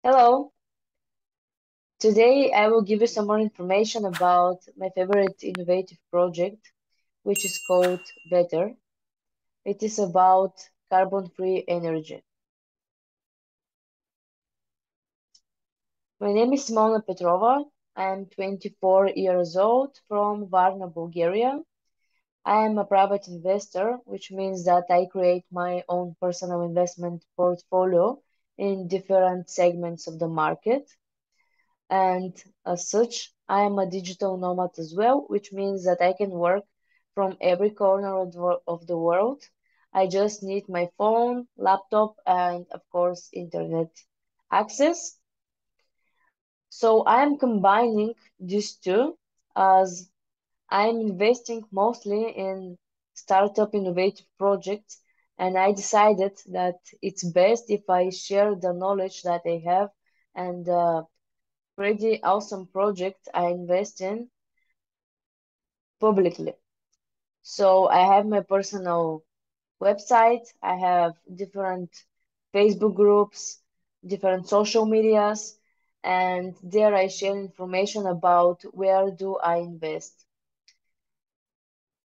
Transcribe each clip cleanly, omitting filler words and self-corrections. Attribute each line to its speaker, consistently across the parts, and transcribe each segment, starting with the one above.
Speaker 1: Hello. Today I will give you some more information about my favorite innovative project, which is called WETER. It is about carbon-free energy. My name is Simona Petrova. I am 24 years old from Varna, Bulgaria. I am a private investor, which means that I create my own personal investment portfolio in different segments of the market. And as such, I am a digital nomad as well, which means that I can work from every corner of the world. I just need my phone, laptop, and of course, internet access. So I am combining these two as I'm investing mostly in startup innovative projects, and I decided that it's best if I share the knowledge that I have and pretty awesome project I invest in publicly. So I have my personal website, I have different Facebook groups, different social medias, and there I share information about where do I invest.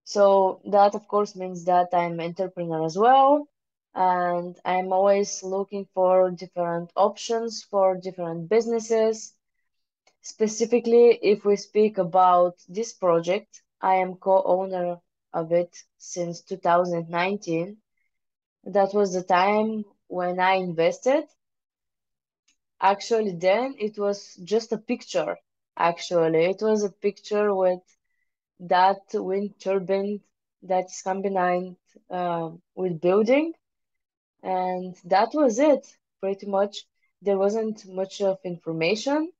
Speaker 1: So that of course means that I'm an entrepreneur as well, and I'm always looking for different options for different businesses. Specifically, if we speak about this project, I am co-owner of it since 2019. That was the time when I invested. Actually, then it was just a picture. Actually, it was a picture with that wind turbine that is combined with building, and that was it. Pretty much, there wasn't much of information.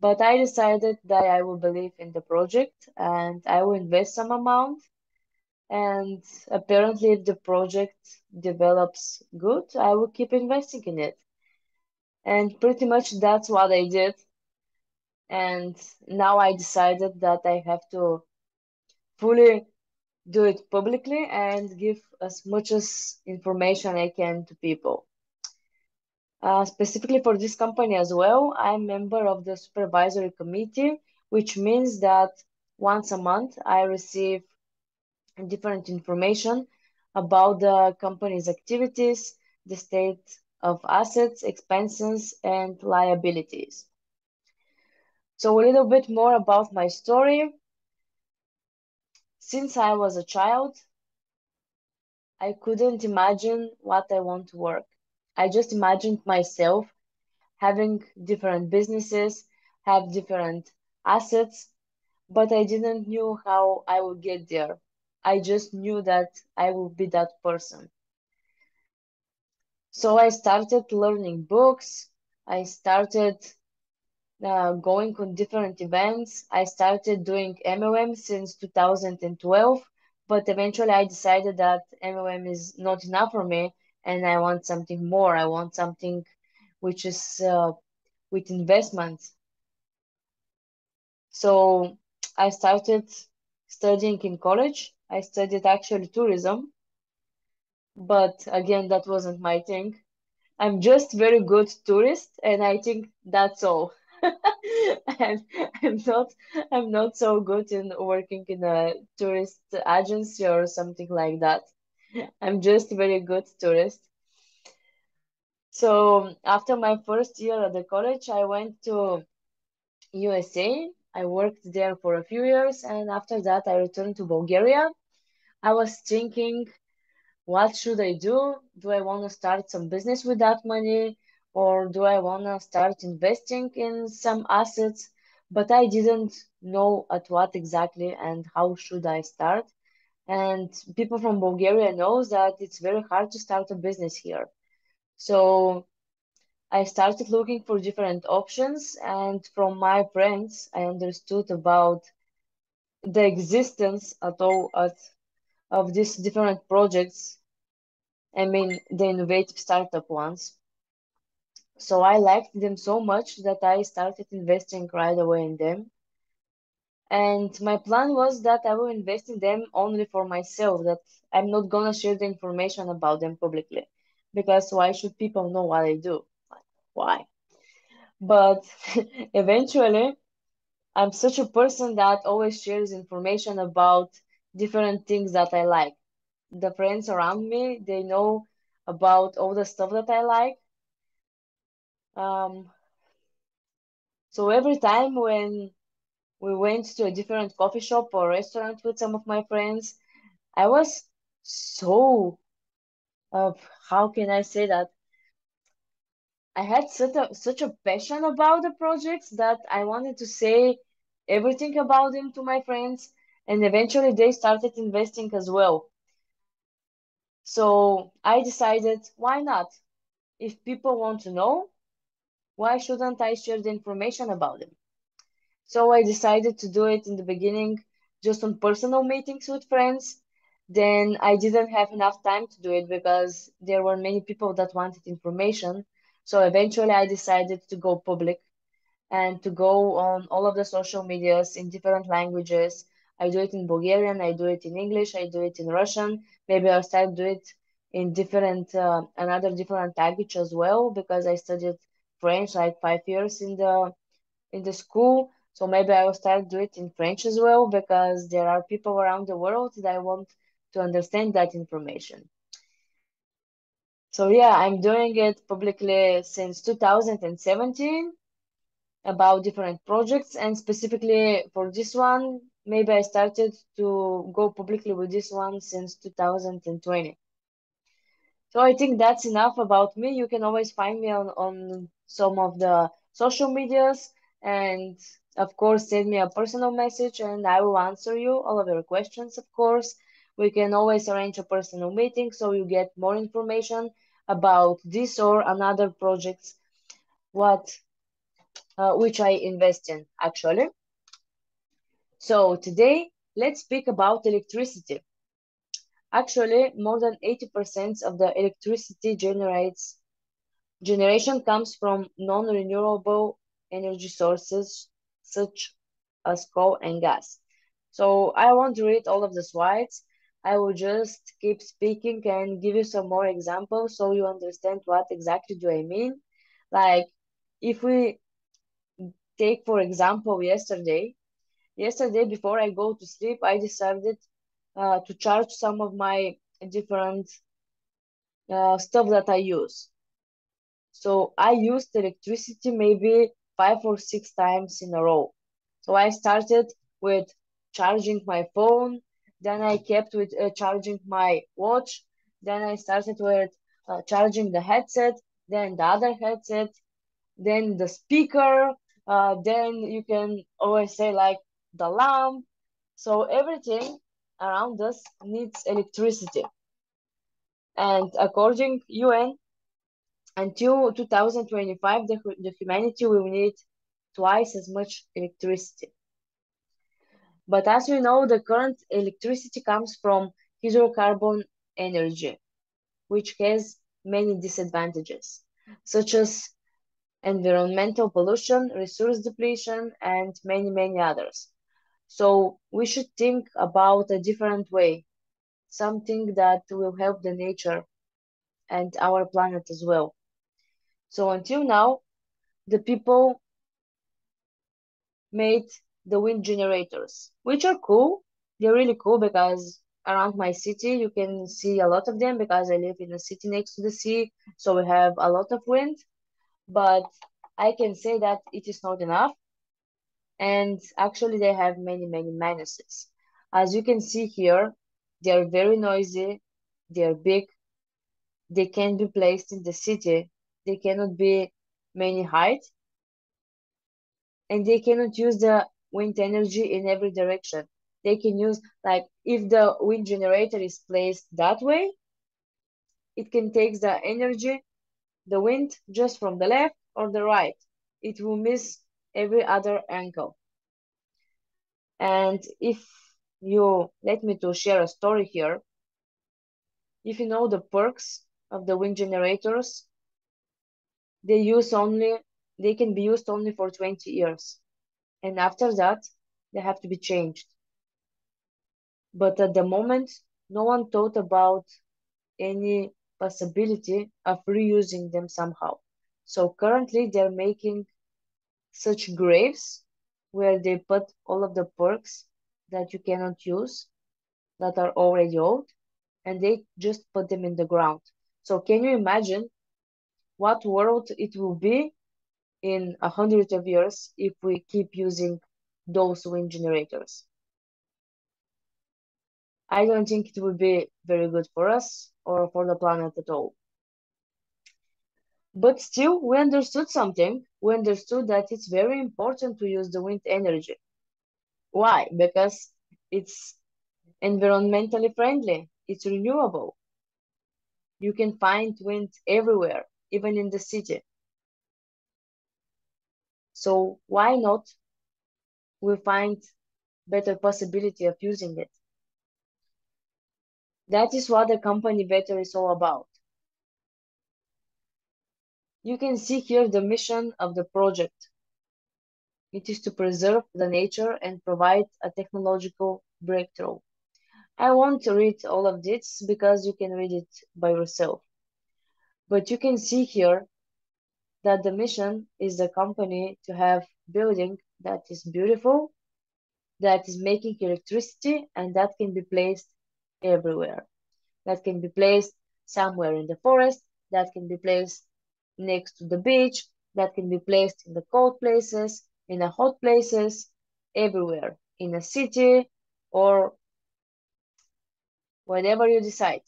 Speaker 1: But I decided that I will believe in the project and I will invest some amount. And apparently, if the project develops good, I will keep investing in it. And pretty much that's what I did. And now I decided that I have to fully do it publicly and give as much as information I can to people. Specifically for this company as well, I'm member of the supervisory committee, which means that once a month I receive different information about the company's activities, the state of assets, expenses, and liabilities. So a little bit more about my story. Since I was a child, I couldn't imagine what I want to work. I just imagined myself having different businesses, have different assets, but I didn't know how I would get there. I just knew that I would be that person. So I started learning books. I started going on different events. I started doing MLM since 2012, but eventually I decided that MLM is not enough for me and I want something more. I want something which is with investments. So I started studying in college. I studied actually tourism, but again, that wasn't my thing. I'm just very good tourist, and I think that's all. I'm, I'm not I'm not so good in working in a tourist agency or something like that. I'm just very good tourist. So after my first year at the college, I went to USA. I worked there for a few years, and after that, I returned to Bulgaria. I was thinking, what should I do? Do I want to start some business with that money, or do I want to start investing in some assets? But I didn't know at what exactly and how should I start. And people from Bulgaria knows that it's very hard to start a business here. So I started looking for different options, and from my friends, I understood about the existence of these different projects. I mean, the innovative startup ones. So I liked them so much that I started investing right away in them. And my plan was that I will invest in them only for myself, that I'm not gonna share the information about them publicly. Because why should people know what I do? Like, why? But eventually, I'm such a person that always shares information about different things that I like. The friends around me, they know about all the stuff that I like. Um, so every time when we went to a different coffee shop or restaurant with some of my friends, I was so, uh, how can I say that? I had such a passion about the projects that I wanted to say everything about them to my friends, and eventually they started investing as well. So I decided, why not? If people want to know, why shouldn't I share the information about them? So I decided to do it in the beginning just on personal meetings with friends. Then I didn't have enough time to do it because there were many people that wanted information. So eventually I decided to go public and to go on all of the social medias in different languages. I do it in Bulgarian, I do it in English, I do it in Russian. Maybe I'll start do it in different another different language as well because I studied French like 5 years in the school. So maybe I will start do it in French as well because there are people around the world that want to understand that information. So yeah, I'm doing it publicly since 2017 about different projects, and specifically for this one, maybe I started to go publicly with this one since 2020. So I think that's enough about me. You can always find me on some of the social medias, and of course send me a personal message and I will answer you all of your questions, of course. We can always arrange a personal meeting so you get more information about this or another projects what which I invest in actually. So today, let's speak about electricity. Actually, more than 80% of the electricity generation comes from non-renewable energy sources such as coal and gas. So I won't read all of the slides. I will just keep speaking and give you some more examples so you understand what exactly do I mean. Like if we take for example yesterday, before I go to sleep, I decided to charge some of my different stuff that I use. So I used electricity maybe 5 or 6 times in a row. So I started with charging my phone, then I kept with charging my watch, then I started with charging the headset, then the other headset, then the speaker, then you can always say like the lamp. So everything around us needs electricity. And according UN, until 2025, the humanity will need twice as much electricity. But as we know, the current electricity comes from hydrocarbon energy, which has many disadvantages, such as environmental pollution, resource depletion, and many, many others. So we should think about a different way, something that will help the nature and our planet as well. So until now, the people made the wind generators, which are cool. They're really cool because around my city you can see a lot of them because I live in a city next to the sea, so we have a lot of wind. But I can say that it is not enough, and actually they have many, many minuses. As you can see here, they are very noisy, they are big, they can be placed in the city, they cannot be many height, and they cannot use the wind energy in every direction. They can use, like, if the wind generator is placed that way, it can take the energy, the wind, just from the left or the right. It will miss every other angle. And if you let me to share a story here, if you know the perks of the wind generators, they use only they can be used only for 20 years. And after that, they have to be changed. But at the moment, no one thought about any possibility of reusing them somehow. So currently, they're making such graves where they put all of the perks that you cannot use, that are already old, and they just put them in the ground. So can you imagine what world it will be in 100 of years if we keep using those wind generators? I don't think it would be very good for us or for the planet at all. But still, we understood something. We understood that it's very important to use the wind energy. Why? Because it's environmentally friendly, it's renewable. You can find wind everywhere, even in the city. So why not we find better possibility of using it? That is what the company WETER is all about. You can see here the mission of the project. It is to preserve the nature and provide a technological breakthrough. I won't read all of this because you can read it by yourself. But you can see here that the mission is the company to have building that is beautiful, that is making electricity, and that can be placed everywhere. That can be placed somewhere in the forest, that can be placed next to the beach, that can be placed in the cold places, in the hot places, everywhere, in a city or whatever you decide.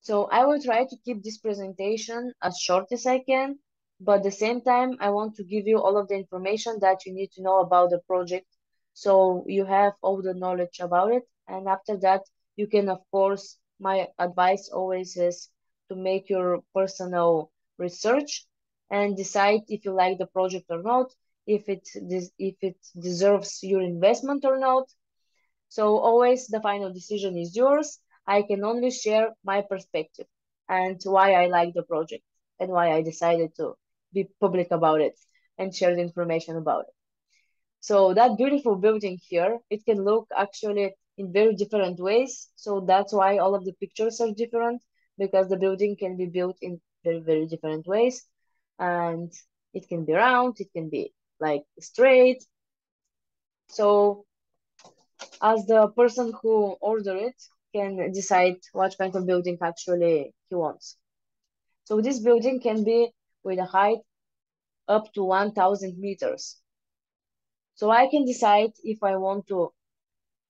Speaker 1: So I will try to keep this presentation as short as I can, but at the same time, I want to give you all of the information that you need to know about the project. So you have all the knowledge about it. And after that, you can, of course, my advice always is to make your personal research and decide if you like the project or not, if it deserves your investment or not. So always the final decision is yours. I can only share my perspective and why I like the project and why I decided to be public about it and share the information about it. So that beautiful building here, it can look actually in very different ways. So that's why all of the pictures are different, because the building can be built in very, very different ways. And it can be round, it can be like straight. So as the person who ordered it can decide what kind of building actually he wants. So this building can be with a height up to 1,000 meters. So I can decide if I want to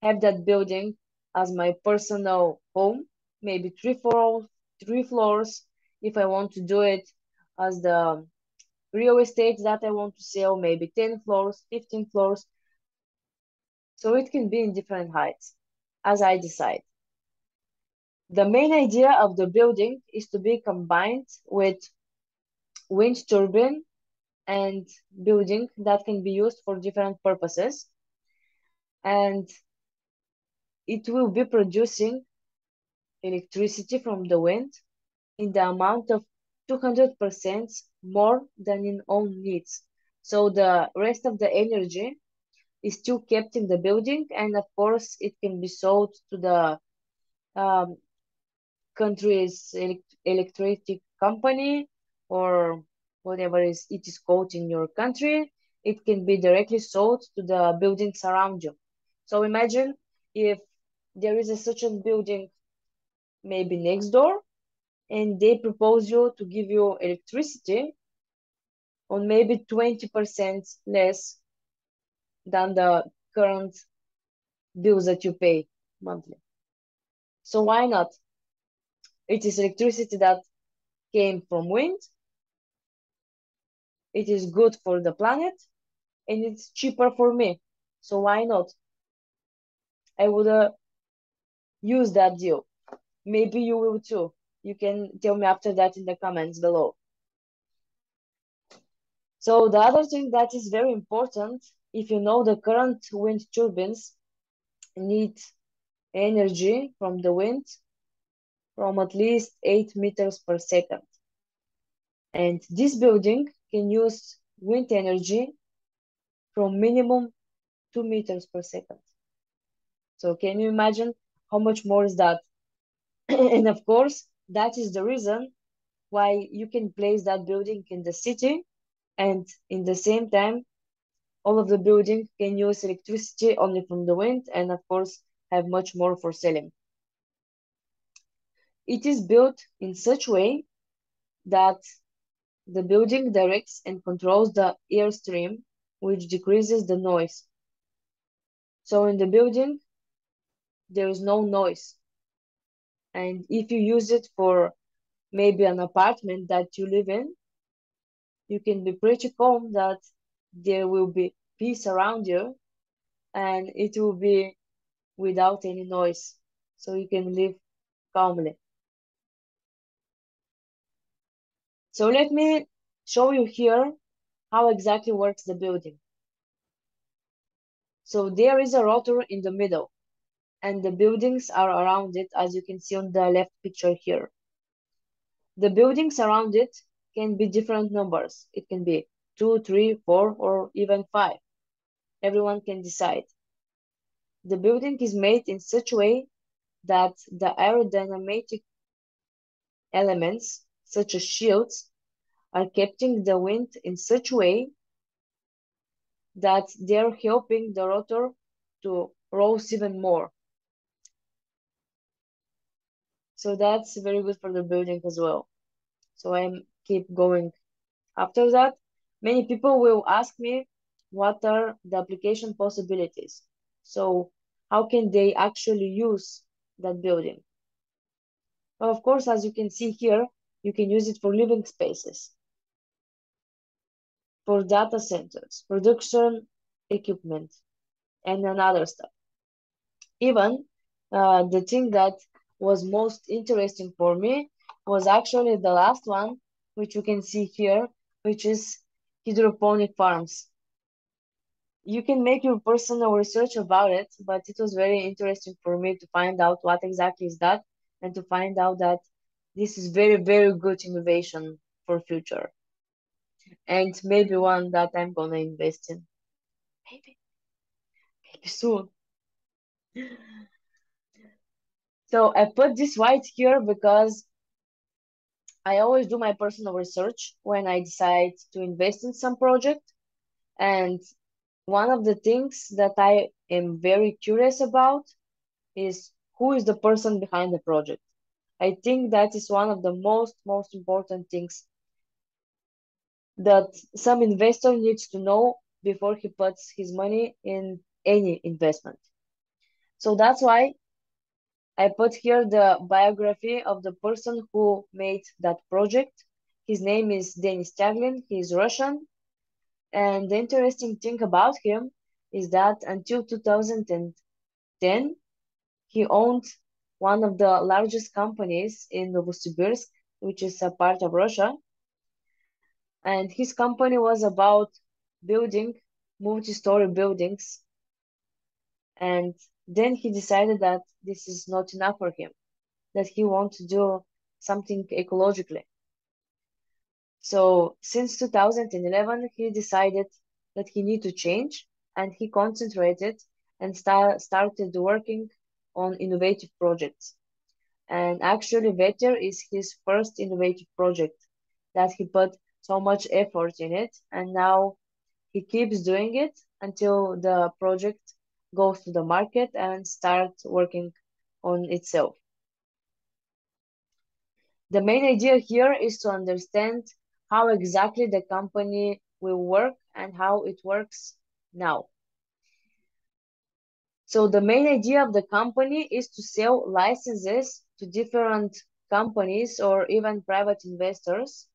Speaker 1: have that building as my personal home, maybe three floors, if I want to do it as the real estate that I want to sell, maybe 10 floors, 15 floors. So it can be in different heights as I decide. The main idea of the building is to be combined with wind turbine and building that can be used for different purposes. And it will be producing electricity from the wind in the amount of 200% more than in own needs. So the rest of the energy is still kept in the building, and of course it can be sold to the um, country's electric company or whatever it is called in your country. It can be directly sold to the buildings around you. So imagine if there is a certain building maybe next door, and they propose you to give you electricity on maybe 20% less than the current bills that you pay monthly. So why not? It is electricity that came from wind. It is good for the planet and it's cheaper for me. So why not? I would use that deal. Maybe you will too. You can tell me after that in the comments below. So the other thing that is very important, if you know the current wind turbines need energy from the wind from at least 8 meters per second. And this building can use wind energy from minimum 2 meters per second. So can you imagine how much more is that? And of course, that is the reason why you can place that building in the city And in the same time, all of the building can use electricity only from the wind and of course have much more for selling. It is built in such way that the building directs and controls the airstream, which decreases the noise. So in the building, there is no noise. And if you use it for maybe an apartment that you live in, you can be pretty calm that there will be peace around you and it will be without any noise. So you can live calmly. So let me show you here how exactly works the building. So there is a rotor in the middle and the buildings are around it, as you can see on the left picture here. The buildings around it can be different numbers. It can be 2, 3, 4, or even 5. Everyone can decide. The building is made in such a way that the aerodynamic elements, such as shields, are keeping the wind in such a way that they're helping the rotor to roll even more. So that's very good for the building as well. So I keep going. After that, many people will ask me what are the application possibilities. So how can they actually use that building? Well, of course, as you can see here, you can use it for living spaces, for data centers, production equipment, and another stuff. Even the thing that was most interesting for me was actually the last one, which you can see here, which is hydroponic farms. You can make your personal research about it, but it was very interesting for me to find out what exactly is that and to find out that this is very, very good innovation for future and maybe one that I'm gonna invest in. Maybe, maybe soon. So I put this white here because I always do my personal research when I decide to invest in some project. And one of the things that I am very curious about is who is the person behind the project. I think that is one of the most important things that some investor needs to know before he puts his money in any investment. So that's why I put here the biography of the person who made that project. His name is Denis Taglin. He is Russian. And the interesting thing about him is that until 2010, he owned one of the largest companies in Novosibirsk, which is a part of Russia. And his company was about building multi-story buildings. And then he decided that this is not enough for him, that he wants to do something ecologically. So since 2011, he decided that he need to change and he concentrated and started working on innovative projects. And actually, WETER is his first innovative project that he put so much effort in it. And now he keeps doing it until the project goes to the market and starts working on itself. The main idea here is to understand how exactly the company will work and how it works now. So the main idea of the company is to sell licenses to different companies or even private investors,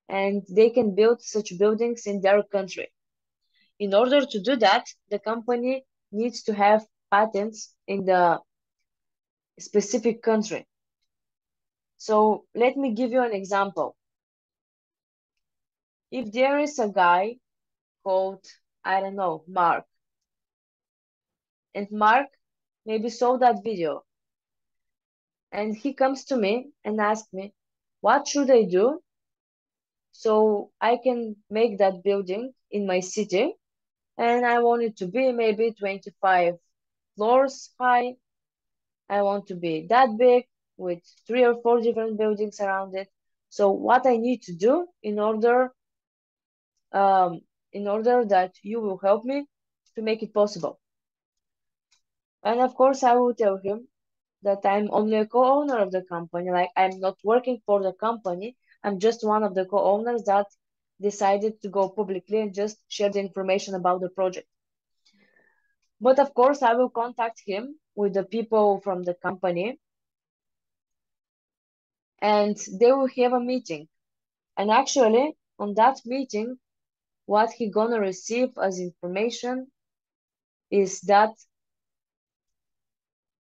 Speaker 1: and they can build such buildings in their country. In order to do that, the company needs to have patents in the specific country. So let me give you an example. If there is a guy called, I don't know, Mark, and Mark maybe saw that video, and he comes to me and asks me, what should I do so I can make that building in my city? And I want it to be maybe 25 floors high. I want to be that big with 3 or 4 different buildings around it. So what I need to do in order in order that you will help me to make it possible. And of course, I will tell him that I'm only a co-owner of the company. Like, I'm not working for the company. I'm just one of the co-owners that decided to go publicly and just share the information about the project. But of course, I will contact him with the people from the company, and they will have a meeting. And actually, on that meeting, what he gonna receive as information is that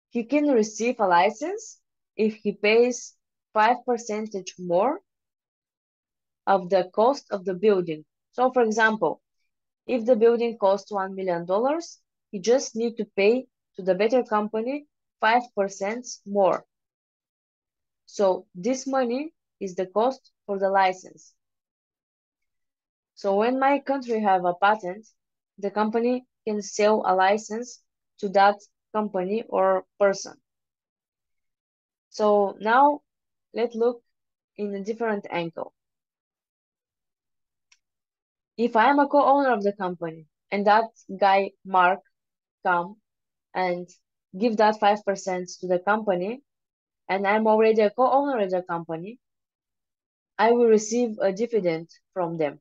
Speaker 1: he can receive a license if he pays 5% more of the cost of the building. So for example, if the building costs $1 million, he just need to pay to the WETER company 5% more. So this money is the cost for the license. So when my country have a patent, the company can sell a license to that company or person. So now let's look in a different angle. If I am a co-owner of the company and that guy Mark come and give that 5% to the company, and I'm already a co-owner of the company, I will receive a dividend from them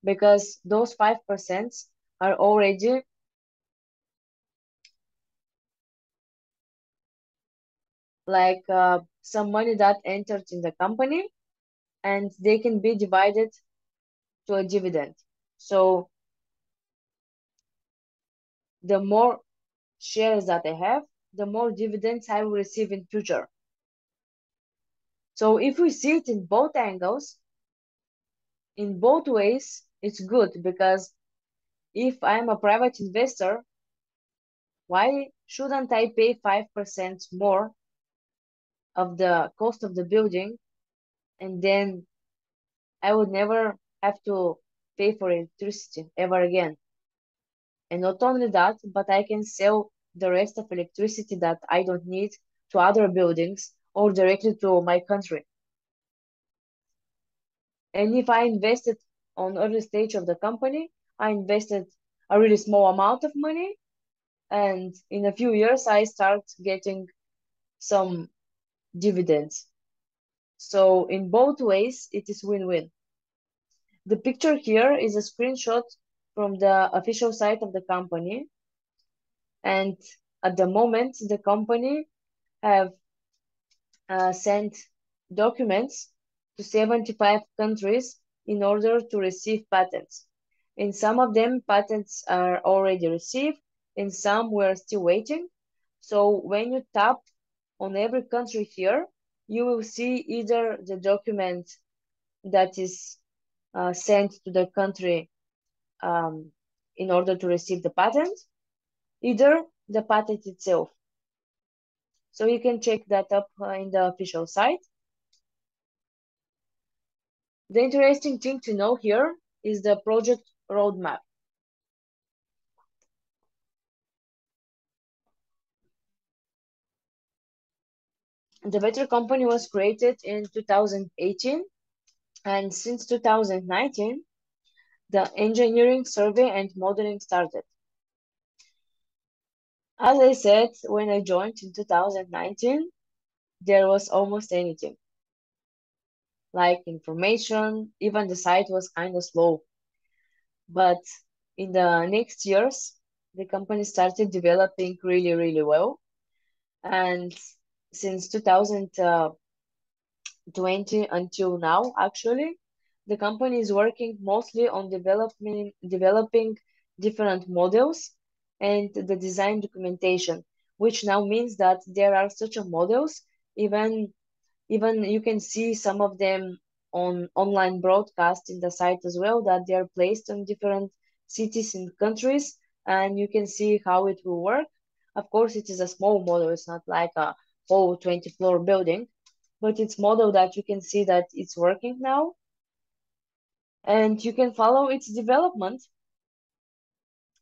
Speaker 1: because those 5% are already like some money that entered in the company, and they can be divided to a dividend. So the more shares that I have, the more dividends I will receive in future. So if we see it in both angles, in both ways, it's good because if I'm a private investor, why shouldn't I pay 5% more of the cost of the building, and then I would never have to pay for electricity ever again? And not only that, but I can sell the rest of electricity that I don't need to other buildings or directly to my country. And if I invested on early stage of the company, I invested a really small amount of money, and in a few years I start getting some dividends. So in both ways, it is win-win. The picture here is a screenshot from the official site of the company. And at the moment, the company have sent documents to 75 countries in order to receive patents. In some of them, patents are already received, in some we're still waiting. So when you tap on every country here, you will see either the document that is sent to the country in order to receive the patent, either the patent itself. So you can check that up in the official site. The interesting thing to know here is the project roadmap. The WETER company was created in 2018, and since 2019, the engineering, survey, and modeling started. As I said, when I joined in 2019, there was almost anything. Like information, even the site was kind of slow. But in the next years, the company started developing really, really well. And since 2020 until now, actually, the company is working mostly on developing different models and the design documentation, which now means that there are such a models, even you can see some of them on online broadcast in the site as well, that they are placed in different cities and countries, and you can see how it will work. Of course, it is a small model, it's not like a whole 20-floor building, but it's model that you can see that it's working now, and you can follow its development.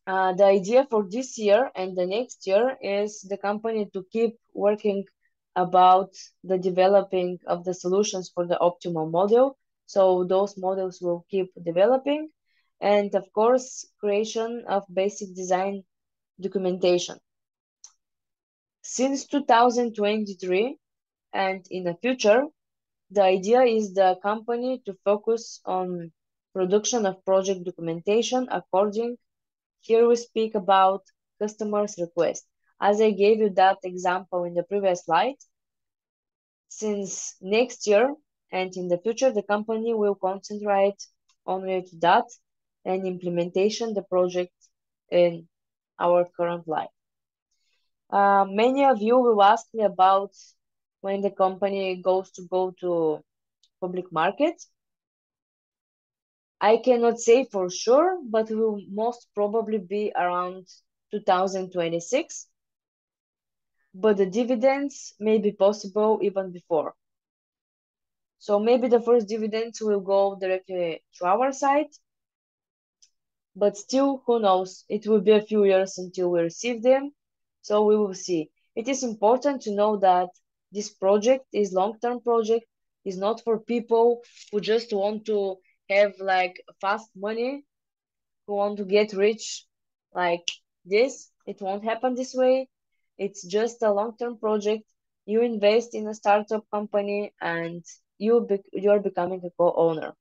Speaker 1: The idea for this year and the next year is the company to keep working about the developing of the solutions for the optimal model So those models will keep developing. And of course, creation of basic design documentation. Since 2023 and in the future, the idea is the company to focus on production of project documentation according. Here we speak about customers' request. As I gave you that example in the previous slide, since next year and in the future, the company will concentrate only to that and implementation the project in our current life. Many of you will ask me about when the company goes to go to public market. I cannot say for sure, but will most probably be around 2026. But the dividends may be possible even before. So maybe the first dividends will go directly to our side, but still, who knows? It will be a few years until we receive them, so we will see. It is important to know that this project is long-term project, is not for people who just want to have like fast money, who want to get rich like this. It won't happen this way. It's just a long-term project. You invest in a startup company and you're becoming a co-owner.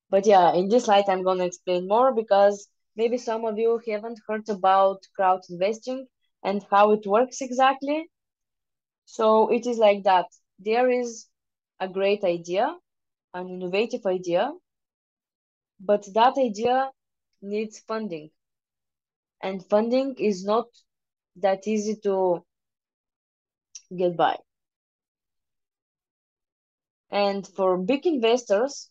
Speaker 1: But yeah, in this slide, I'm going to explain more because maybe some of you haven't heard about crowd investing and how it works exactly. So it is like that. There is a great idea, an innovative idea, but that idea needs funding. And funding is not that easy to get by. And for big investors,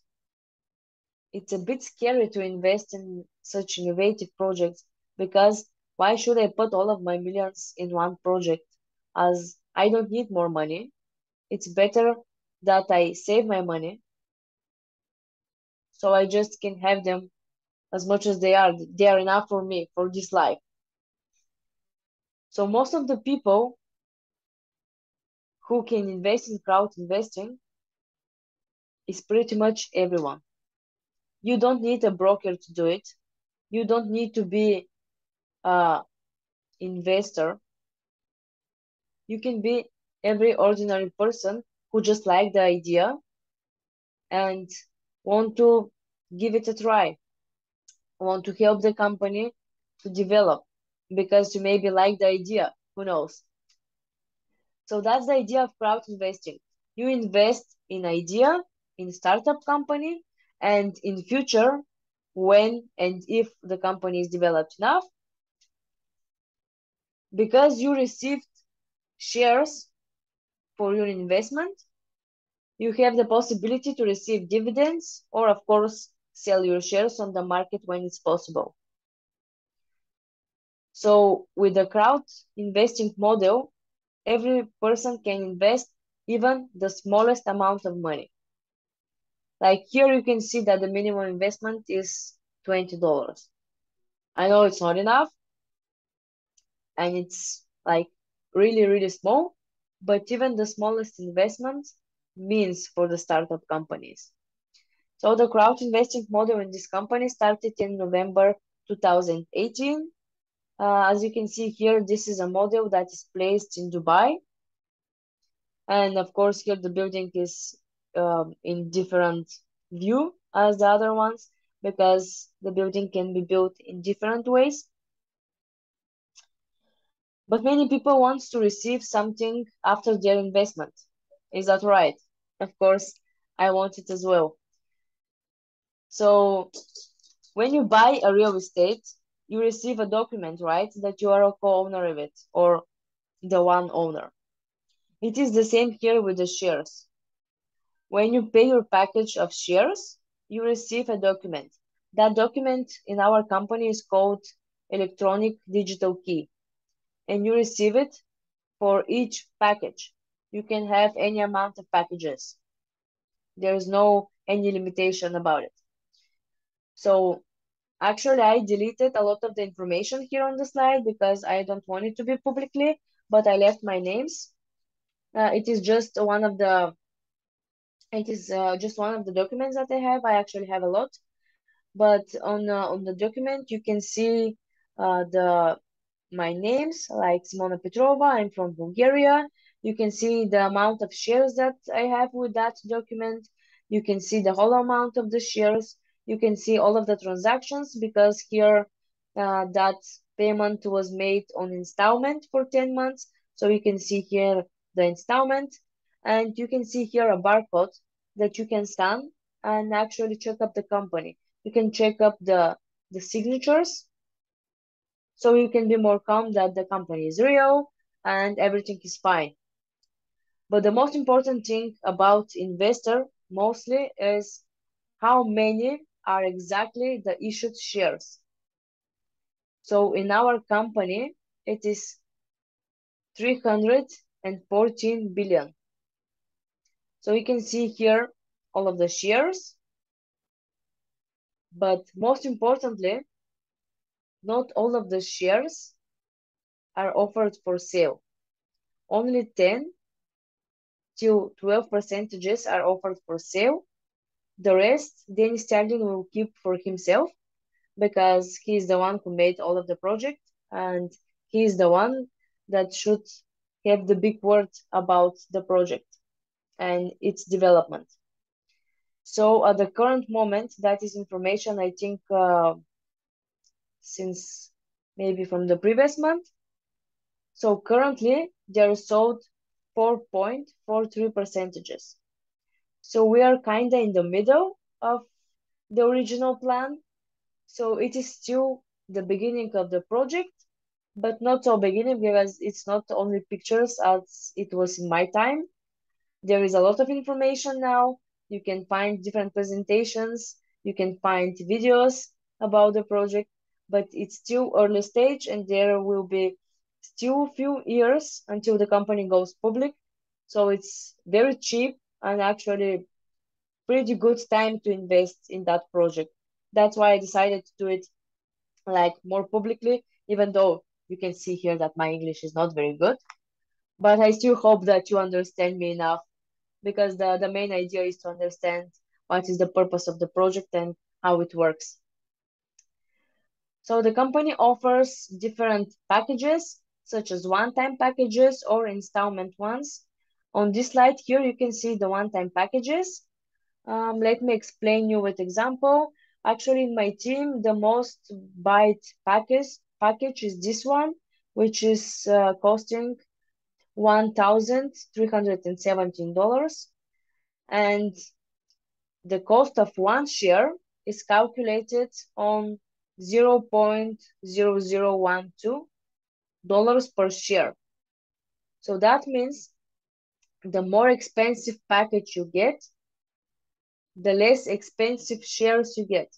Speaker 1: it's a bit scary to invest in such innovative projects because why should I put all of my millions in one project as I don't need more money? It's better that I save my money so I just can have them as much as they are. They are enough for me for this life. So most of the people who can invest in crowd investing is pretty much everyone. You don't need a broker to do it. You don't need to be a investor. You can be every ordinary person who just like the idea and want to give it a try, want to help the company to develop because you maybe like the idea, who knows. So that's the idea of crowd investing. You invest in idea, in startup company, and in future, when and if the company is developed enough, because you received shares for your investment, you have the possibility to receive dividends or, of course, sell your shares on the market when it's possible. So with the crowd investing model, every person can invest even the smallest amount of money. Like here you can see that the minimum investment is $20. I know it's not enough and it's like really, really small, but even the smallest investment means for the startup companies. So the crowd investing model in this company started in November 2018. As you can see here, this is a model that is placed in Dubai. And of course, here the building is in different view as the other ones because the building can be built in different ways. But many people want to receive something after their investment. Is that right? Of course, I want it as well. So when you buy a real estate, you receive a document, right? That you are a co-owner of it or the one owner. It is the same here with the shares. When you pay your package of shares, you receive a document. That document in our company is called electronic digital key, and you receive it for each package. You can have any amount of packages. There is no any limitation about it. So actually, I deleted a lot of the information here on the slide because I don't want it to be publicly, but I left my names. It is just one of the It is just one of the documents that I have. I actually have a lot, but on the document you can see the my names, like Simona Petrova. I'm from Bulgaria. You can see the amount of shares that I have with that document. You can see the whole amount of the shares. You can see all of the transactions because here that payment was made on installment for 10 months. So you can see here the installment, and you can see here a barcode that you can scan and actually check up the company. You can check up the signatures, so you can be more calm that the company is real and everything is fine. But the most important thing about investor mostly is how many are exactly the issued shares. So in our company, it is 314 billion. So you can see here all of the shares, but most importantly, not all of the shares are offered for sale. Only 10 to 12 percentages are offered for sale. The rest, Dennis Sterling will keep for himself because he is the one who made all of the project, and he is the one that should have the big word about the project and its development. So at the current moment, that is information I think since maybe from the previous month. So currently they are sold 4.43 percentages. So we are kind of in the middle of the original plan. So it is still the beginning of the project, but not so beginning because it's not only pictures as it was in my time. There is a lot of information now. You can find different presentations, you can find videos about the project, but it's still early stage and there will be still few years until the company goes public. So it's very cheap and actually pretty good time to invest in that project. That's why I decided to do it like more publicly, even though you can see here that my English is not very good. But I still hope that you understand me enough because the main idea is to understand what is the purpose of the project and how it works. So the company offers different packages, such as one-time packages or installment ones. On this slide here, you can see the one-time packages. Let me explain you with example. Actually, in my team, the most bought package is this one, which is costing $1,317. And the cost of one share is calculated on $0.0012 per share. So that means the more expensive package you get, the less expensive shares you get.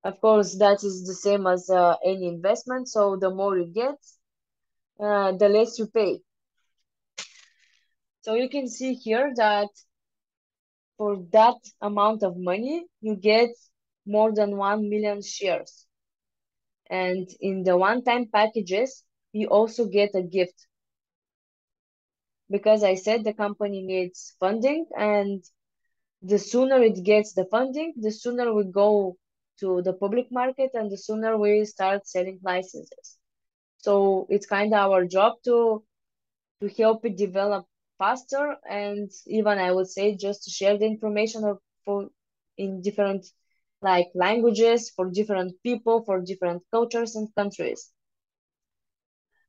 Speaker 1: Of course, that is the same as any investment. So the more you get, the less you pay. So you can see here that for that amount of money, you get more than 1 million shares. And in the one-time packages, you also get a gift. Because I said the company needs funding, and the sooner it gets the funding, the sooner we go to the public market and the sooner we start selling licenses. So it's kind of our job to help it develop faster, and even I would say just to share the information for in different like languages for different people, for different cultures and countries.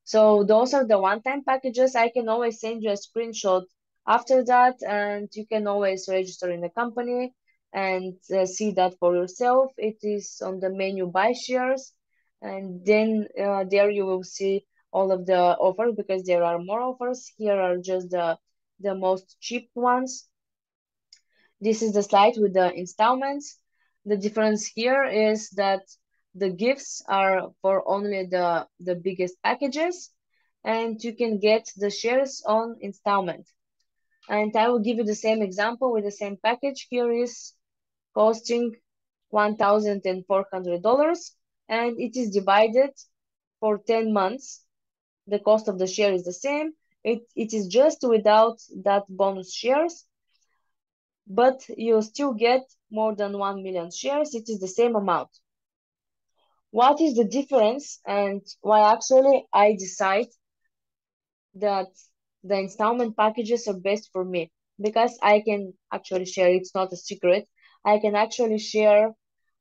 Speaker 1: So those are the one-time packages. I can always send you a screenshot after that, and you can always register in the company and see that for yourself. It is on the menu buy shares, and then there you will see all of the offers because there are more offers. Here are just the most cheap ones. This is the slide with the installments. The difference here is that the gifts are for only the biggest packages, and you can get the shares on installment. And I will give you the same example with the same package. Here is costing $1,400, and it is divided for 10 months. The cost of the share is the same. It is just without that bonus shares. but you still get more than 1 million shares. It is the same amount. What is the difference and why actually I decide that the installment packages are best for me? Because I can actually share, it's not a secret. I can actually share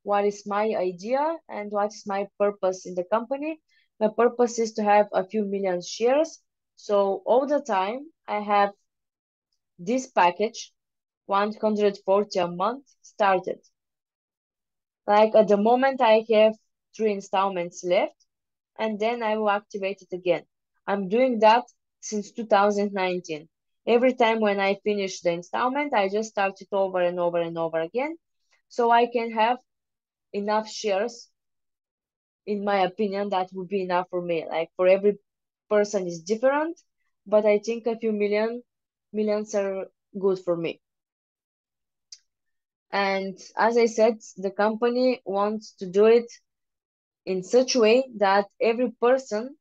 Speaker 1: what is my idea and what is my purpose in the company. My purpose is to have a few million shares. So all the time I have this package, 140 a month started. Like at the moment I have 3 installments left and then I will activate it again. I'm doing that since 2019. Every time when I finish the installment, I just start it over and over and over again. So I can have enough shares, in my opinion, that would be enough for me. Like for every person is different, but I think a few millions are good for me. And as I said, the company wants to do it in such a way that every person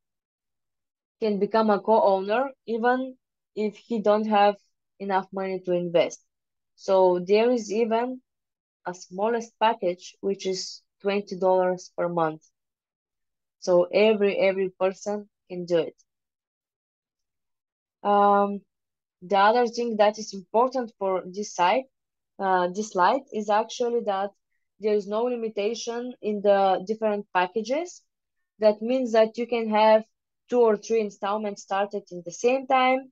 Speaker 1: can become a co-owner even if he don't have enough money to invest. So there is even a smallest package which is $20 per month. So every person can do it. Um, the other thing that is important for this slide is actually that there is no limitation in the different packages. That means that you can have 2 or 3 installments started in the same time.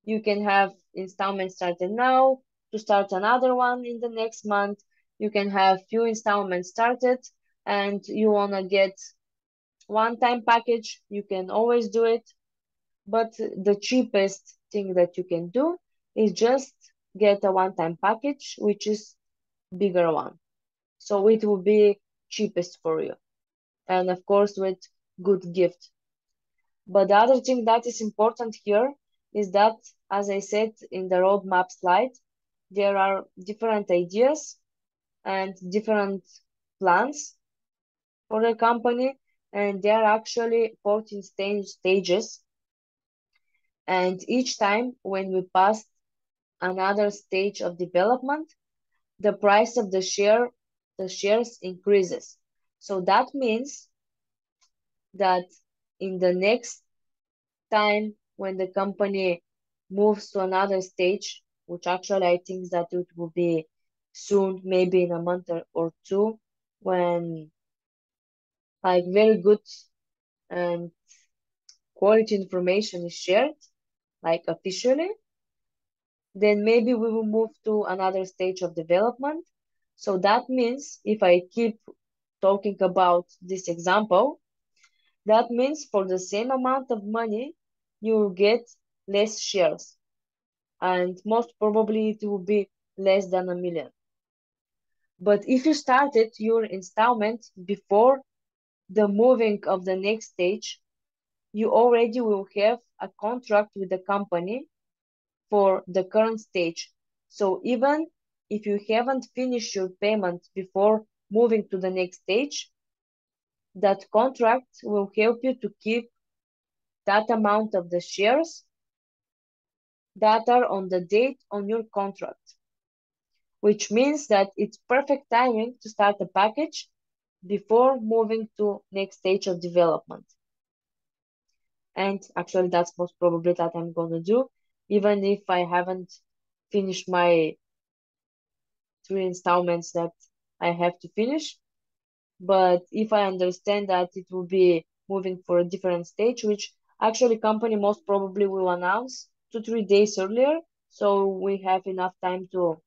Speaker 1: You can have installments started now to start another one in the next month. You can have few installments started and you want to get one-time package. You can always do it. But the cheapest thing that you can do is just get a one-time package, which is bigger one. So it will be cheapest for you. And of course with good gift. But the other thing that is important here is that, as I said in the roadmap slide, there are different ideas and different plans for the company, and there are actually 14 stages. And each time when we pass another stage of development, the price of the shares increases. So that means that in the next time when the company moves to another stage, which actually I think that it will be soon, maybe in a month or two, when like very good and quality information is shared, like officially, then maybe we will move to another stage of development. So that means if I keep talking about this example, that means for the same amount of money, you will get less shares. And most probably it will be less than 1 million. But if you started your installment before the moving of the next stage, you already will have a contract with the company for the current stage. So even if you haven't finished your payment before moving to the next stage, that contract will help you to keep that amount of the shares that are on the date on your contract, which means that it's perfect timing to start a package before moving to next stage of development. And actually that's most probably that I'm gonna do, even if I haven't finished my 3 installments that I have to finish. But if I understand that it will be moving for a different stage, which actually company most probably will announce 2 3 days earlier, so we have enough time to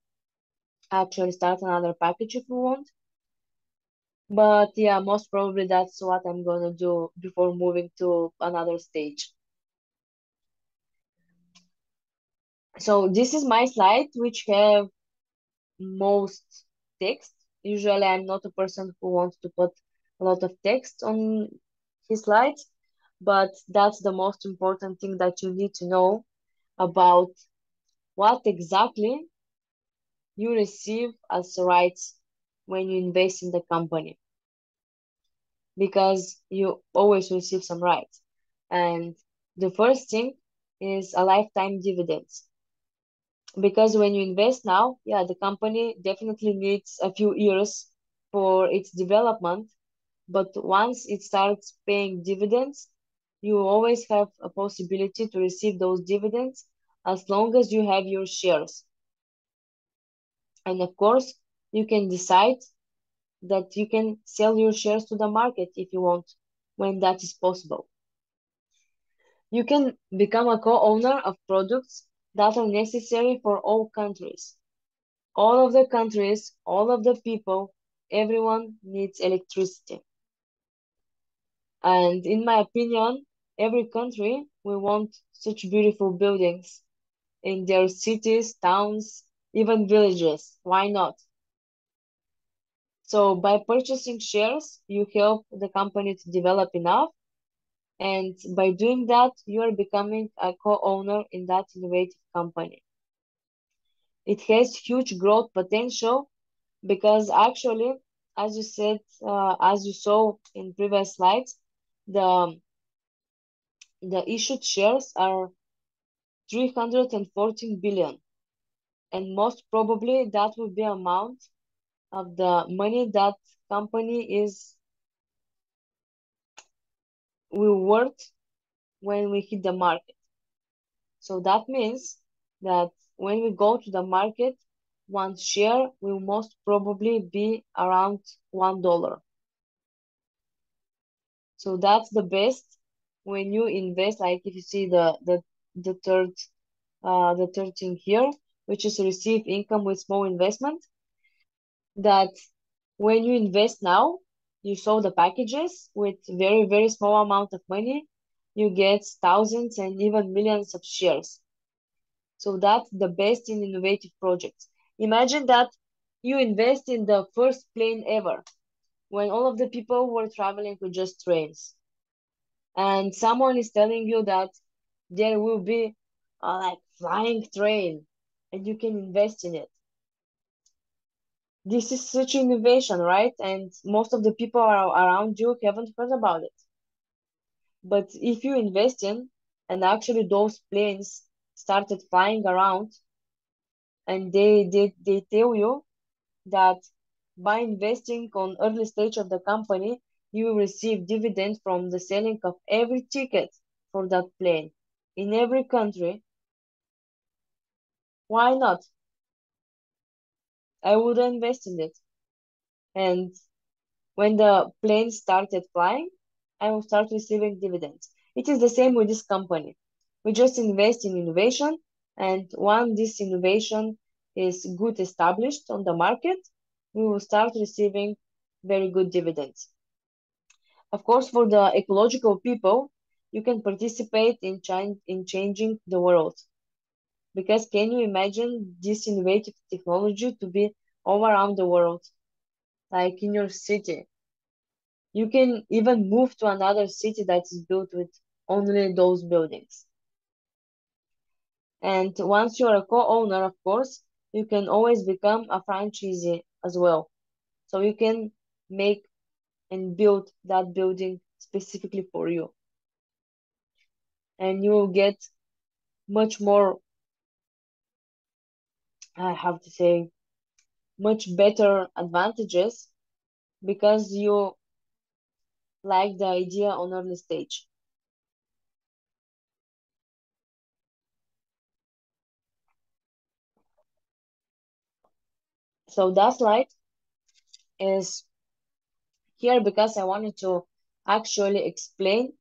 Speaker 1: actually start another package if we want. But yeah, most probably that's what I'm gonna do before moving to another stage. So this is my slide, which have most text. Usually I'm not a person who wants to put a lot of text on his slides, but that's the most important thing that you need to know about what exactly you receive as rights when you invest in the company, because you always receive some rights. And the first thing is a lifetime dividends. Because when you invest now, yeah, the company definitely needs a few years for its development, but once it starts paying dividends, you always have a possibility to receive those dividends as long as you have your shares. And of course, you can decide that you can sell your shares to the market if you want, when that is possible. You can become a co-owner of products that are necessary for all countries. All of the countries, all of the people, everyone needs electricity. And in my opinion, every country will want such beautiful buildings in their cities, towns, even villages. Why not? So by purchasing shares, you help the company to develop enough. And by doing that, you are becoming a co-owner in that innovative company. It has huge growth potential because actually, as you said, as you saw in previous slides, the the issued shares are 314 billion, and most probably that will be amount of the money that company is will worth when we hit the market. So that means that when we go to the market, one share will most probably be around $1. So that's the best when you invest. Like if you see the third the third thing here, which is receive income with small investment. That when you invest now, you saw the packages with very very small amount of money, you get thousands and even millions of shares. So that's the best in innovative projects. Imagine that you invest in the first plane ever when all of the people were traveling with just trains, and someone is telling you that there will be a like flying train and you can invest in it. This is such innovation, right? And most of the people around you haven't heard about it. But if you invest in, and actually those planes started flying around, and they tell you that by investing on early stage of the company, you will receive dividend from the selling of every ticket for that plane in every country. Why not? I would invest in it. And when the plane started flying, I will start receiving dividends. It is the same with this company. We just invest in innovation, and when this innovation is good established on the market, we will start receiving very good dividends. Of course, for the ecological people, you can participate in changing the world. Because can you imagine this innovative technology to be all around the world, like in your city? You can even move to another city that is built with only those buildings. And once you are a co-owner, of course, you can always become a franchisee as well. So you can make and build that building specifically for you. And you will get much more, I have to say, much better advantages because you like the idea on early stage. So that slide is here because I wanted to actually explain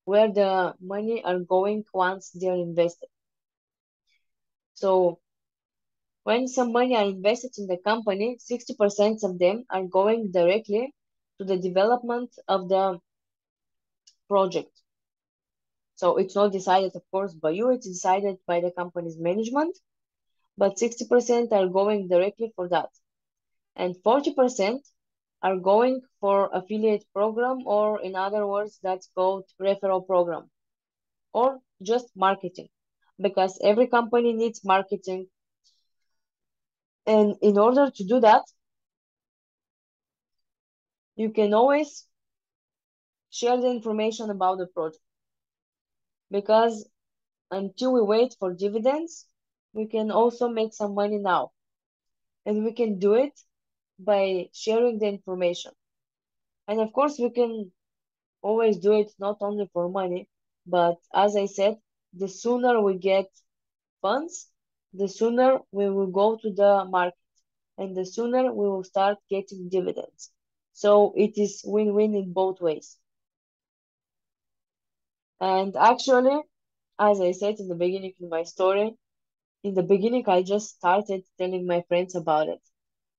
Speaker 1: where the money are going once they're invested. So when some money are invested in the company, 60% of them are going directly to the development of the project. So it's not decided, of course, by you, it's decided by the company's management, but 60% are going directly for that. And 40% are going for affiliate program, or in other words, that's called referral program, or just marketing, because every company needs marketing. And in order to do that, you can always share the information about the project, because until we wait for dividends, we can also make some money now. And we can do it by sharing the information. And of course, we can always do it not only for money, but as I said, the sooner we get funds, the sooner we will go to the market and the sooner we will start getting dividends. So it is win-win in both ways. And actually, as I said in the beginning of my story, in the beginning, I just started telling my friends about it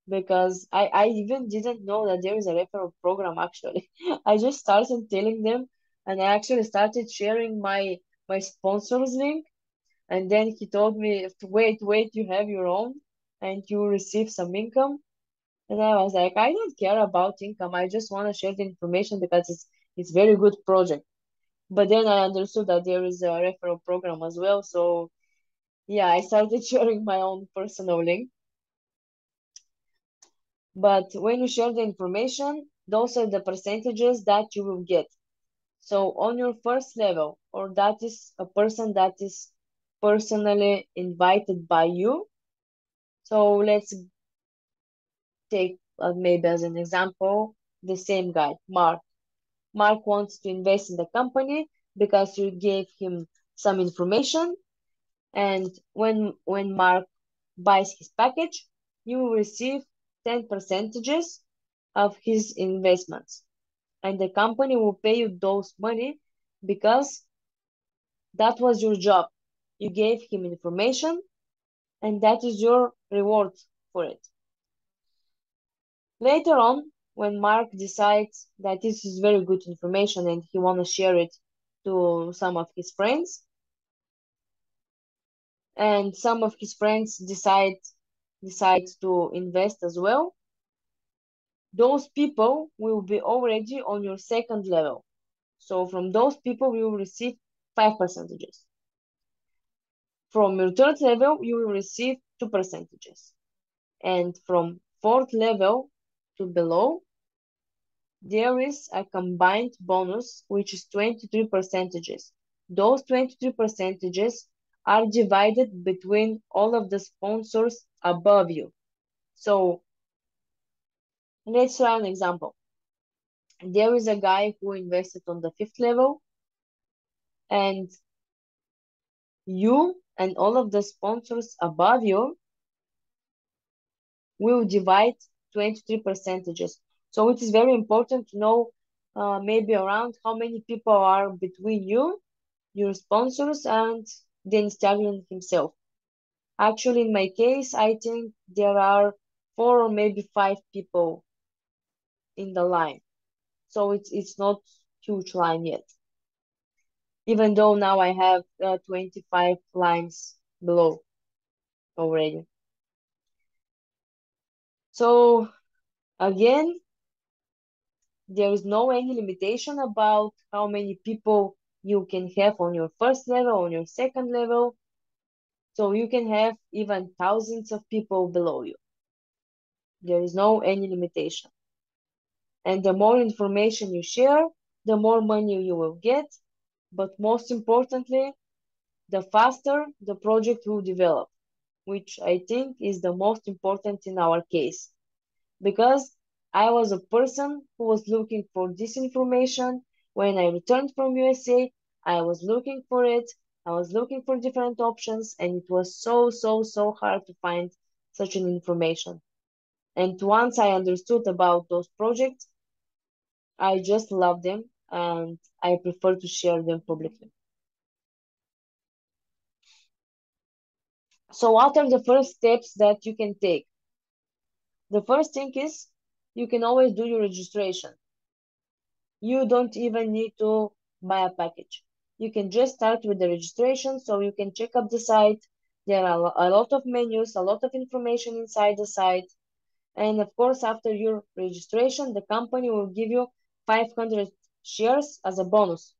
Speaker 1: because I even didn't know that there is a referral program actually. I just started telling them and I actually started sharing my sponsors link and then he told me, wait, you have your own and you receive some income. And I was like, I don't care about income. I just want to share the information because it's very good project. But then I understood that there is a referral program as well. So yeah, I started sharing my own personal link. But when you share the information, those are the percentages that you will get. So on your first level, or that is a person that is personally invited by you. So let's take maybe as an example, the same guy, Mark. Mark wants to invest in the company because you gave him some information. And when Mark buys his package, you will receive 10 percentages of his investments. And the company will pay you those money because that was your job. You gave him information and that is your reward for it. Later on, when Mark decides that this is very good information and he want to share it to some of his friends, and some of his friends decide to invest as well, those people will be already on your second level. So from those people, you will receive 5 percentages. From your third level, you will receive 2 percentages. And from fourth level to below, there is a combined bonus, which is 23 percentages. Those 23 percentages are divided between all of the sponsors above you. So let's try an example. There is a guy who invested on the fifth level, and you and all of the sponsors above you will divide 23 percentages. So it is very important to know maybe around how many people are between you, your sponsors, and the Instagram himself. Actually, in my case, I think there are 4 or maybe 5 people in the line. So it's not huge line yet. Even though now I have 25 lines below already. So again, there is no any limitation about how many people you can have on your first level, on your second level. So you can have even thousands of people below you. There is no any limitation. And the more information you share, the more money you will get. But most importantly, the faster the project will develop, which I think is the most important in our case. Because I was a person who was looking for this information. When I returned from USA, I was looking for it. I was looking for different options, and it was so hard to find such an information. And once I understood about those projects, I just love them and I prefer to share them publicly. So what are the first steps that you can take? The first thing is you can always do your registration. You don't even need to buy a package. You can just start with the registration so you can check up the site. There are a lot of menus, a lot of information inside the site. And of course, after your registration, the company will give you 500 shares as a bonus.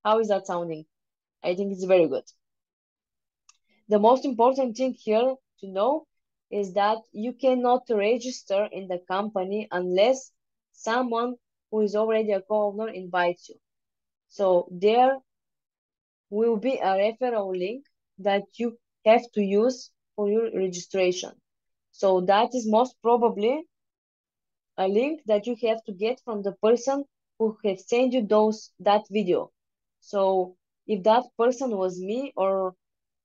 Speaker 1: How is that sounding? I think it's very good. The most important thing here to know is that you cannot register in the company unless someone who is already a co-owner invites you. So there will be a referral link that you have to use for your registration. So that is most probably a link that you have to get from the person who have sent you that video. So if that person was me, or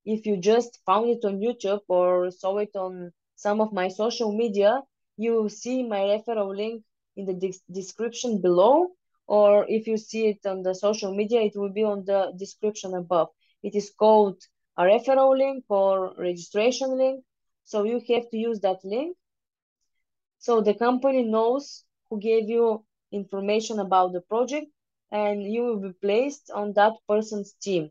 Speaker 1: if you just found it on YouTube or saw it on some of my social media, you will see my referral link in the description below. Or if you see it on the social media, it will be on the description above. It is called a referral link or registration link. So you have to use that link. So the company knows who gave you information about the project, and you will be placed on that person's team.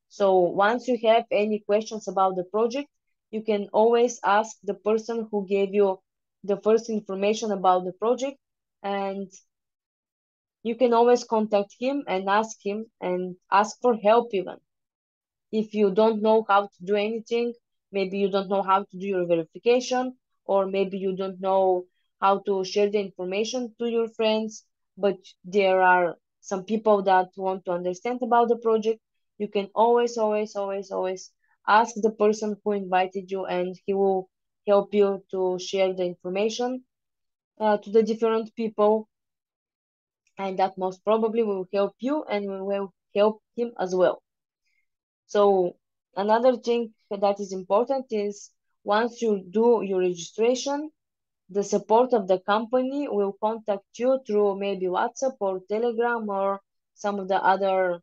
Speaker 1: So once you have any questions about the project, you can always ask the person who gave you the first information about the project, and you can always contact him and ask for help even. If you don't know how to do anything, maybe you don't know how to do your verification, or maybe you don't know how to share the information to your friends, but there are some people that want to understand about the project, you can always ask the person who invited you, and he will help you to share the information to the different people, and that most probably will help you and will help him as well. So another thing that is important is once you do your registration, the support of the company will contact you through maybe WhatsApp or Telegram or some of the other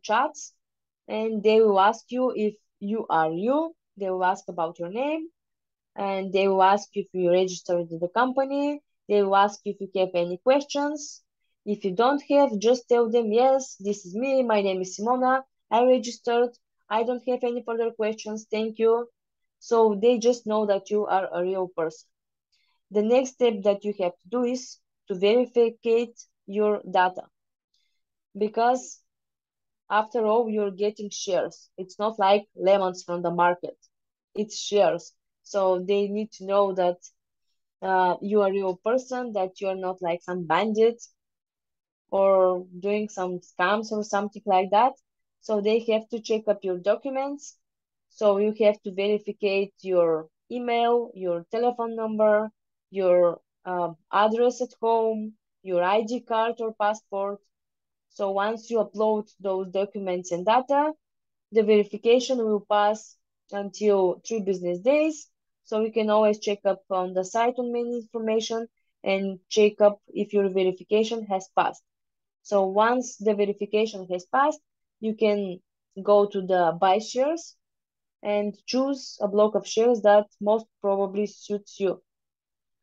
Speaker 1: chats, and they will ask you if you are you. They will ask about your name, and they will ask if you registered with the company. They will ask if you have any questions. If you don't have, just tell them, yes, this is me. My name is Simona. I registered. I don't have any further questions. Thank you. So they just know that you are a real person. The next step that you have to do is to verificate your data, because after all, you're getting shares. It's not like lemons from the market. It's shares. So they need to know that you are a real person, that you are not like some bandit or doing some scams or something like that. So they have to check up your documents. So you have to verify your email, your telephone number, your address at home, your ID card or passport. So once you upload those documents and data, the verification will pass until 3 business days. So you can always check up on the site on main information and check up if your verification has passed. So once the verification has passed, you can go to the buy shares and choose a block of shares that most probably suits you.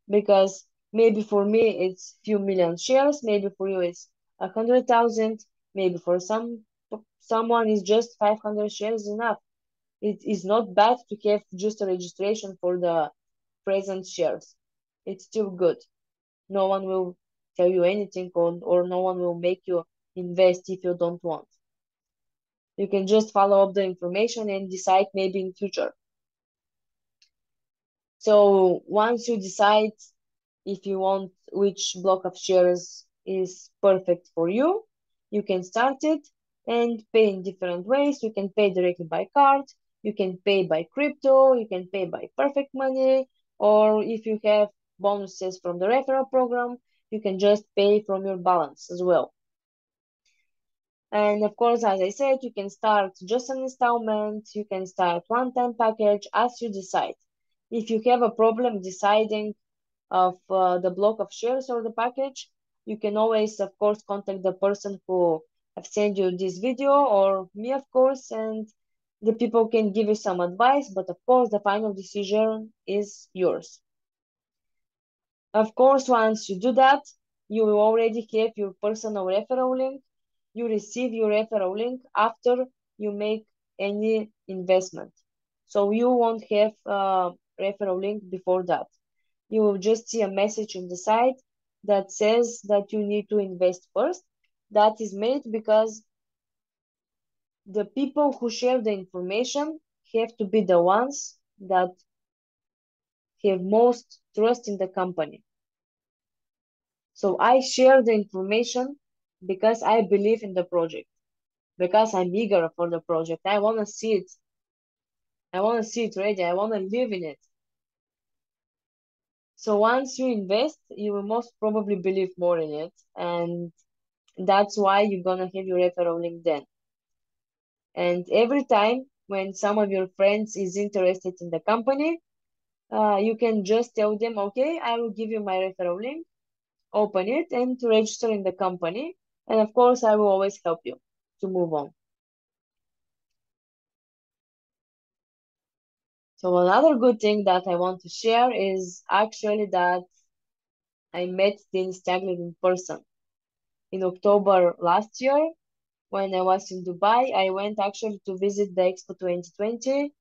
Speaker 1: Because maybe for me it's few million shares, maybe for you it's 100,000, maybe for someone is just 500 shares enough. It is not bad to have just a registration for the present shares. It's still good. No one will tell you anything, or no one will make you invest if you don't want. You can just follow up the information and decide maybe in future. So once you decide if you want which block of shares is perfect for you, you can start it and pay in different ways. You can pay directly by card, you can pay by crypto, you can pay by perfect money, or if you have bonuses from the referral program, you can just pay from your balance as well. And of course, as I said, you can start just an installment, you can start one-time package as you decide. If you have a problem deciding of the block of shares or the package, you can always, of course, contact the person who have sent you this video, or me, of course, and the people can give you some advice, but of course, the final decision is yours. Of course, once you do that, you will already have your personal referral link. You receive your referral link after you make any investment. So you won't have a referral link before that. You will just see a message in the site that says that you need to invest first. That is made because the people who share the information have to be the ones that have most trust in the company. So I share the information because I believe in the project, because I'm eager for the project. I want to see it I want to see it ready. I want to live in it. So once you invest, you will most probably believe more in it. And that's why you're gonna have your referral link then. And every time when some of your friends is interested in the company, you can just tell them, okay, I will give you my referral link, open it and to register in the company. And of course, I will always help you to move on. So another good thing that I want to share is actually that I met Dennis Taglit in person in October last year. When I was in Dubai, I went actually to visit the Expo 2020.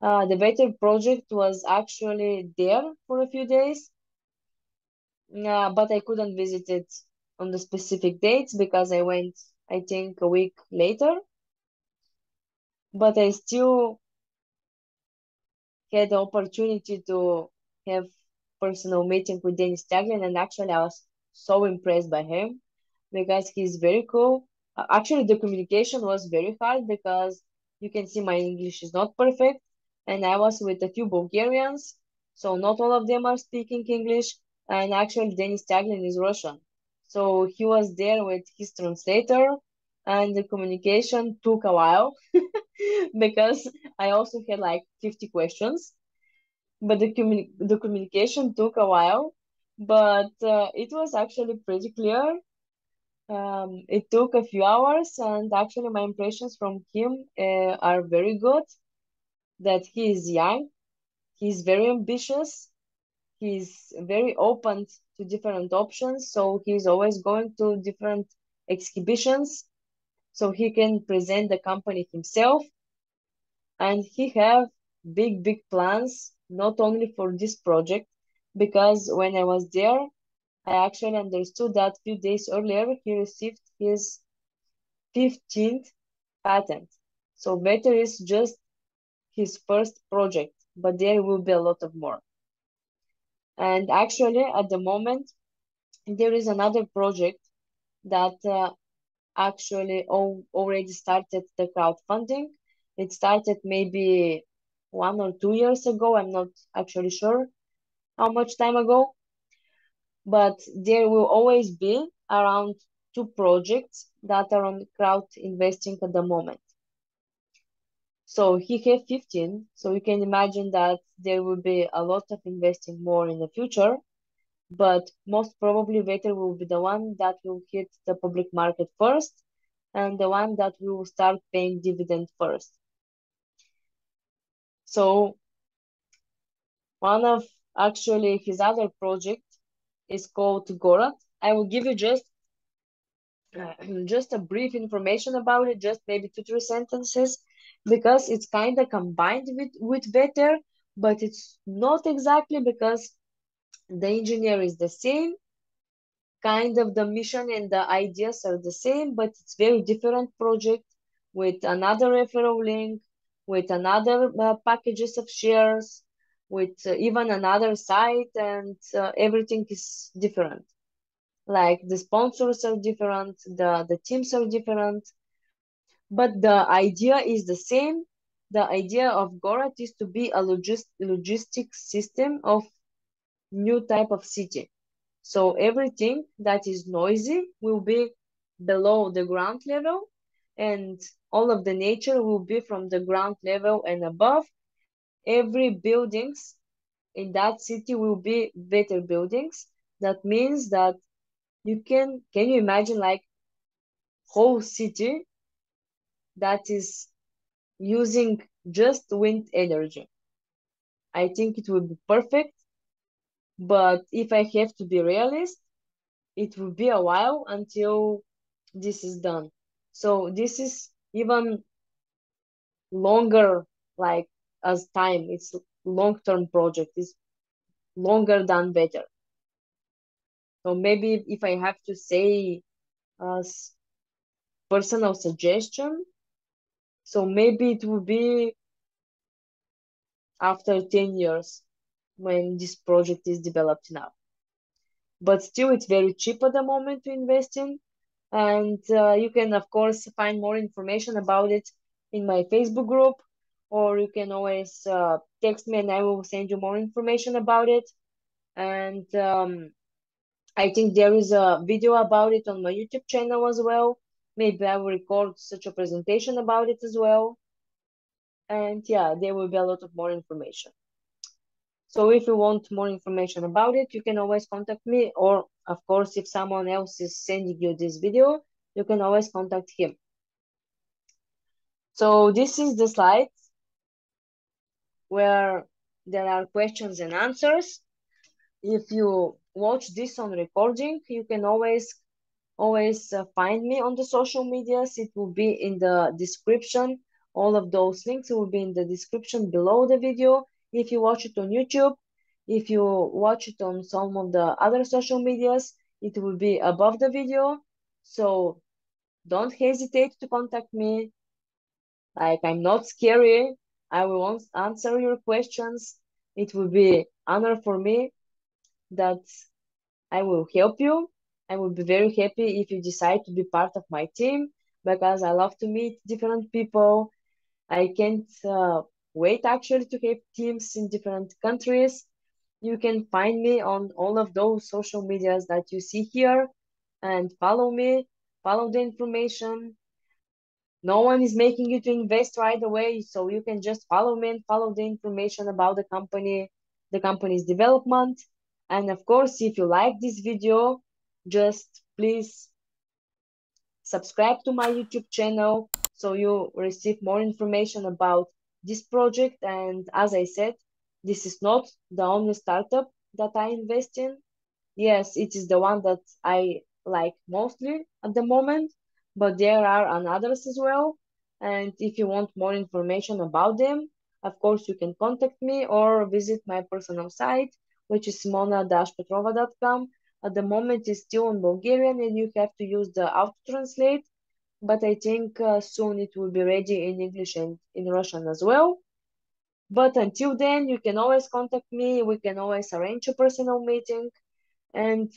Speaker 1: The WETER project was actually there for a few days, but I couldn't visit it on the specific dates because I went, I think, a week later. But I still had the opportunity to have personal meeting with Dennis Taglin, and actually I was so impressed by him because he's very cool. Actually, the communication was very hard because you can see my English is not perfect, and I was with a few Bulgarians, so not all of them are speaking English, and actually Dennis Taglin is Russian. So he was there with his translator, and the communication took a while because I also had like 50 questions, but the communication took a while, but it was actually pretty clear. It took a few hours, and actually my impressions from him are very good. That he is young, he's very ambitious, he's very open to different options, so he's always going to different exhibitions so he can present the company himself, and he have big plans not only for this project, because when I was there I actually understood that few days earlier he received his 15th patent. So WETER is just his first project, but there will be a lot of more. And actually at the moment there is another project that actually already started the crowdfunding. It started maybe 1 or 2 years ago. I'm not actually sure how much time ago, but there will always be around two projects that are on crowd investing at the moment. So he have 15, so you can imagine that there will be a lot of investing more in the future, but most probably WETER will be the one that will hit the public market first and the one that will start paying dividend first. So one of actually his other project is called Gorat. I will give you just a brief information about it, just maybe 2 3 sentences, because it's kind of combined with WETER, but it's not exactly because the engineer is the same, kind of the mission and the ideas are the same, but it's very different project with another referral link, with another packages of shares, with even another site, and everything is different. Like the sponsors are different, the teams are different, but the idea is the same. The idea of Gorat is to be a logistics system of new type of city. So everything that is noisy will be below the ground level, and all of the nature will be from the ground level and above. Every buildings in that city will be better buildings. That means that can you imagine like whole city that is using just wind energy? I think it would be perfect, but if I have to be realist, it will be a while until this is done. So this is even longer, like as time. It's long-term project. It's longer than better. So maybe if I have to say as personal suggestion, so maybe it will be after 10 years when this project is developed now. But still, it's very cheap at the moment to invest in. And you can, of course, find more information about it in my Facebook group, or you can always text me and I will send you more information about it. And I think there is a video about it on my YouTube channel as well. Maybe I will record such a presentation about it as well. And yeah, there will be a lot of more information. So if you want more information about it, you can always contact me, or of course, if someone else is sending you this video, you can always contact him. So this is the slide where there are questions and answers. If you watch this on recording, you can always find me on the social medias. It will be in the description. All of those links will be in the description below the video. If you watch it on YouTube, if you watch it on some of the other social medias, it will be above the video. So don't hesitate to contact me. Like, I'm not scary. I will answer your questions. It will be honor for me that I will help you. I will be very happy if you decide to be part of my team, because I love to meet different people. I can't wait actually to have teams in different countries. You can find me on all of those social medias that you see here and follow me, follow the information. No one is making you to invest right away, so you can just follow me and follow the information about the company's development. And of course, if you like this video, just please subscribe to my YouTube channel so you receive more information about this project. And as I said, this is not the only startup that I invest in. Yes, it is the one that I like mostly at the moment, but there are others as well. And if you want more information about them, of course, you can contact me or visit my personal site, which is simona-petrova.com. At the moment, it's still in Bulgarian and you have to use the auto translate, but I think soon it will be ready in English and in Russian as well. But until then, you can always contact me. We can always arrange a personal meeting, and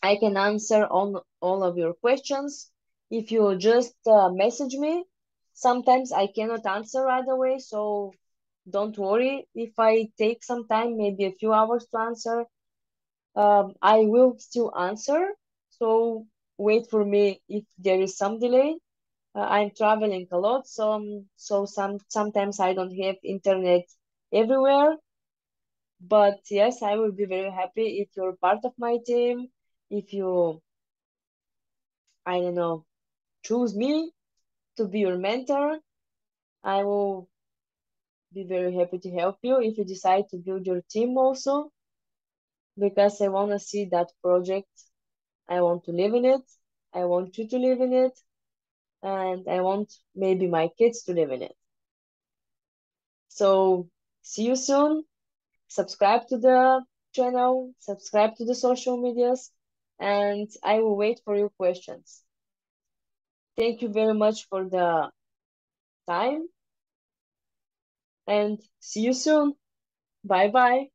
Speaker 1: I can answer on all of your questions. If you just message me, sometimes I cannot answer right away, so don't worry if I take some time, maybe a few hours to answer. I will still answer, so wait for me if there is some delay. I'm traveling a lot, so sometimes I don't have internet everywhere. But yes, I will be very happy if you're part of my team. If you, I don't know, choose me to be your mentor, I will be very happy to help you if you decide to build your team also, because I want to see that project. I want to live in it. I want you to live in it. And I want maybe my kids to live in it. So see you soon. Subscribe to the channel, subscribe to the social medias, and I will wait for your questions. Thank you very much for the time, and see you soon. Bye bye.